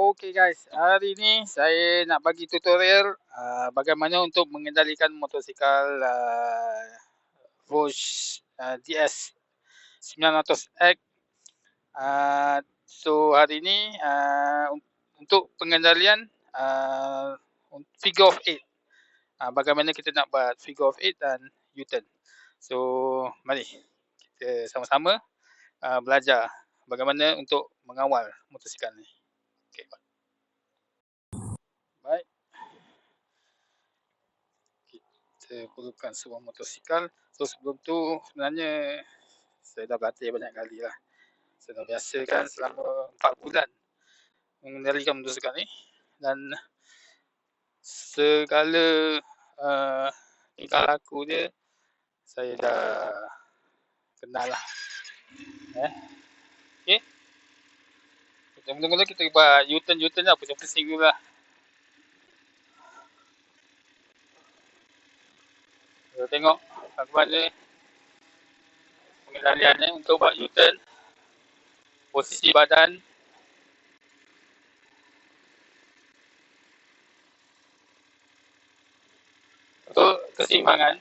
Okey guys, hari ni saya nak bagi tutorial bagaimana untuk mengendalikan motosikal Rouge DS 900X. So hari ni untuk pengendalian figure of 8. Bagaimana kita nak buat figure of 8 dan U-turn. So mari kita sama-sama belajar bagaimana untuk mengawal motosikal ni. Okay. Baik. Kita perlukan sebuah motosikal. So sebelum tu sebenarnya saya dah berlatih banyak kali lah. Saya dah biasa kan selama 4 bulan mengendalikan motosikal ni. Dan segala tingkah laku dia saya dah kenal lah. Okay. Mula-mula kita buat U-turn lah. Pusing-pusing dulu lah. Kita tengok bagaimana pengendaliannya untuk buat U-turn. Posisi badan. Untuk keseimbangan.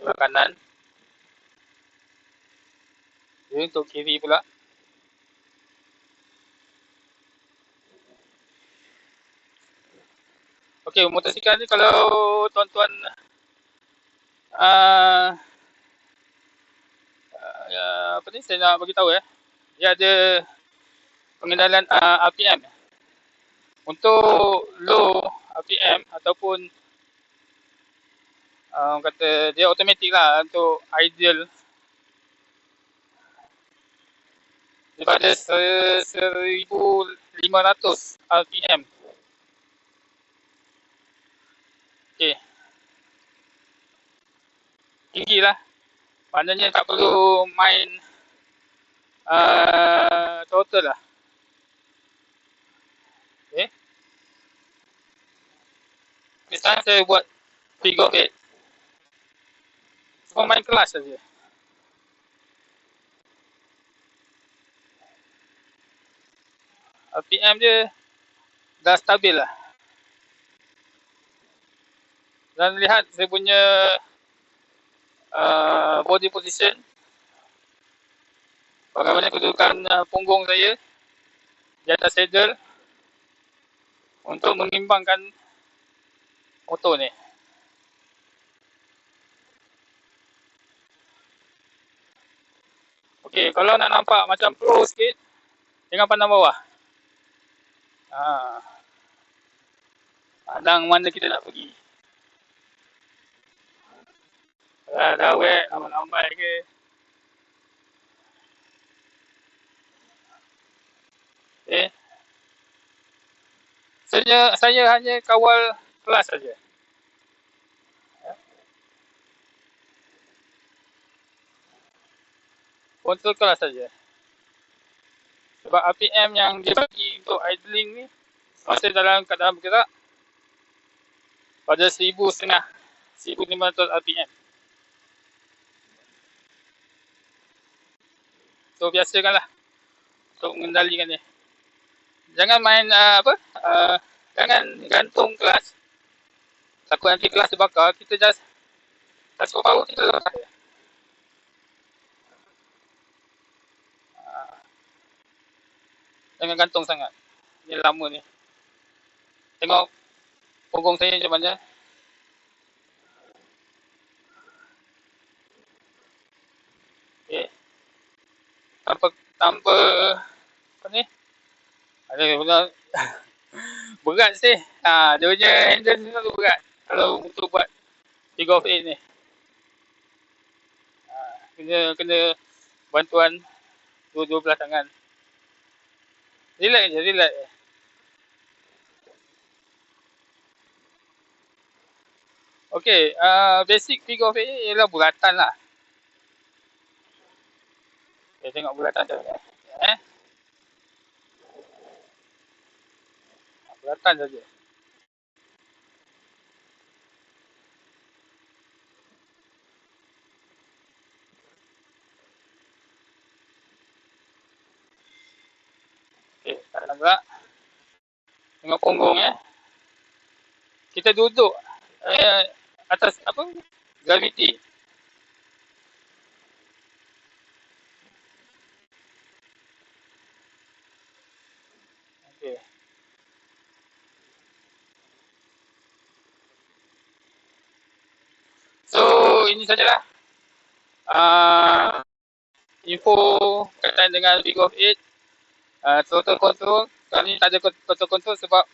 Sebelah kanan. Jadi untuk kiri pula. Okey, motosikal ni kalau tuan-tuan apa ni saya nak bagi tahu dia ada pengendalian RPM. Untuk low RPM ataupun kata dia automatic lah untuk ideal daripada 1500 RPM. Okey. Tinggi lah. Maknanya tak perlu main total lah. Okay. Sekarang saya buat figure of 8. Cuma main kelas saja. RPM dia dah stabil lah. Dan lihat saya punya body position. Bagaimana kedudukan punggung saya di atas saddle untuk mengimbangkan motor ni. Okey, kalau nak nampak macam pro sikit, jangan pandang bawah. Pandang mana kita nak pergi. Dah wet, lambai ke. Okay. Saya hanya kawal kelas saja. Kontrol kelas saja. Sebab RPM yang dia bagi untuk idling ni masa dalam keadaan bergerak pada 1500 RPM. So biasakanlah untuk mengendalikan dia. Jangan main jangan gantung kelas. Takut nanti kelas terbakar, kita just kasih power kita lepas. Jangan gantung sangat. Ni lama ni. Tengok punggung saya macam mana. Okay. Tanpa apa ni? Ada pula berat sih. Dia punya handle ni tu berat. Kalau untuk buat figure of 8 ni. Kena bantuan dua belah tangan. Relax je, relax. Okay, basic figure of 8 ialah bulatan lah. Okay, tengok bulatan tu. Bulatan saja. Nampak? Tengok punggung ya. Kita duduk atas apa? Graviti. Okey. So, ini sajalah info berkaitan dengan figure of 8. Throttle control. Kali ni tak ada throttle control sebab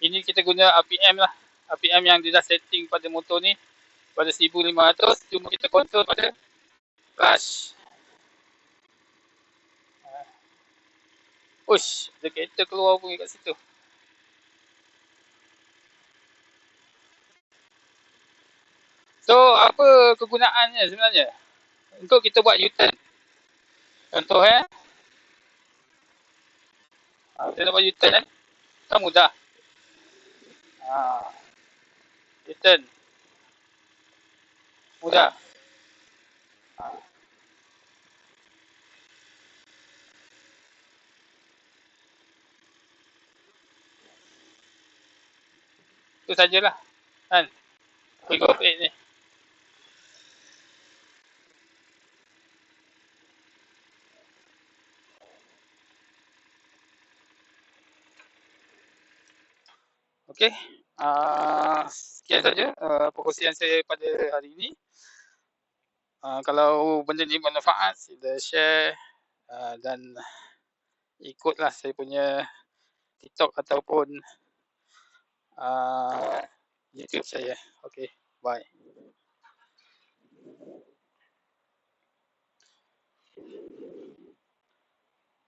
ini kita guna RPM lah. RPM yang dia dah setting pada motor ni pada 1500, cuma kita control pada clutch. Ush, ada kereta keluar pun kat situ. So, apa kegunaannya sebenarnya? Untuk kita buat U-turn. Contoh kita nak buat U-turn kan mudah. U-turn. Mudah. Itu sajalah. Kan? Figure of 8 ni. Okey. Sekian saja perkongsian saya pada hari ini. Kalau benda ni bermanfaat, sila share dan ikutlah saya punya TikTok ataupun YouTube saya. Okey, bye.